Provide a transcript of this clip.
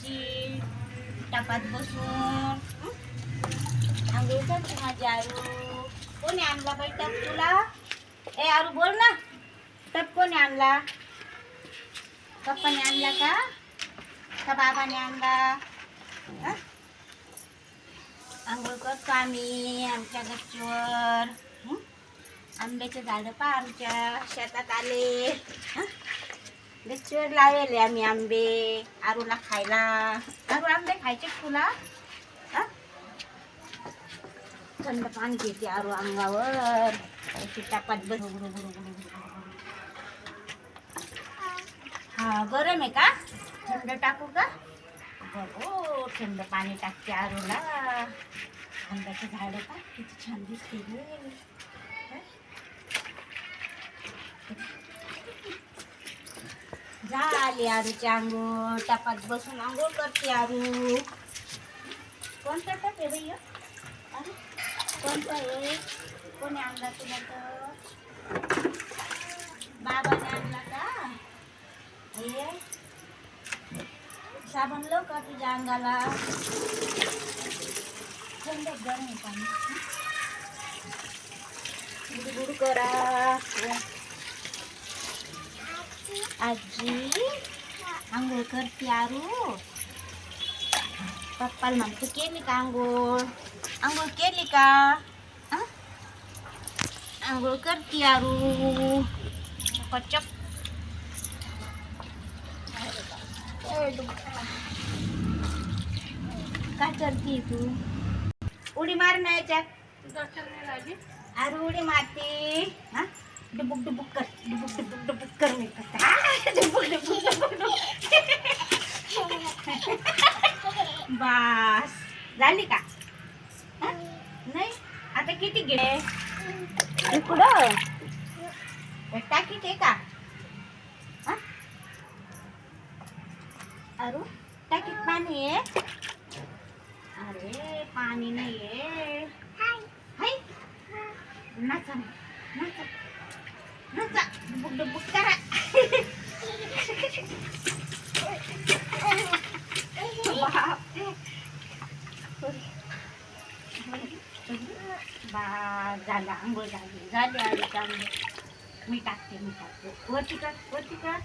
आजी टपात बसून आंघोळ करते माझी आरू. कोणी आणला बाई टप तुला? ए आरू बोल ना, टप कोणी आणला? पप्पाने आणला का बाबाने आणला? आंघोळ करतो आम्ही आमच्या गच्चीवर. आंब्याचे झाडं पहा आमच्या शेतात आले. गच्चीवर लावले आम्ही आंबे आरूला खायला. आरू आंबे खायचे तुला? थंड पाणी घेते आरू अंगावर. टपात बस. हा गरम आहे का? थंड टाकू का? हो थंड पाणी टाकते आरूला. आंब्याचे झाड का किती छान दिसते रे. झाली आरूची आंघोळ. टपात बसून आंघोळ करते आरू. कोणता टप आहे भैया? कोणता आहे? कोणी आणला तुला? तर बाबाने आणला का? हे साबण लावू का तुझ्या अंगाला? थंड गरम आहे पाणी. गुडगुड करा. आजी आंघोळ करते आरू. पप्पाला म्हणते केली का आंघोळ? आंघोळ केली का? आंघोळ करते आरू. चप काय करते तू? उडी मार ना याच्यात. आरू उडी मारते. डुबुक डुबुक कर. डुबुक डुबुक डुबुक कर. मी डुबुक डुबुक डुबुक. बस झाली का? नाही आता किती घे? इकडं टाकीत आहे का? आरू टाकीत पाणी आहे? अरे पाणी नाही आहे. हाय नाचा नाचा नाचा. डुबुक डुबुक करा. झाला आंघोळ झाली. आली आंघोळ. मी टाकते वरती कर वरती कर.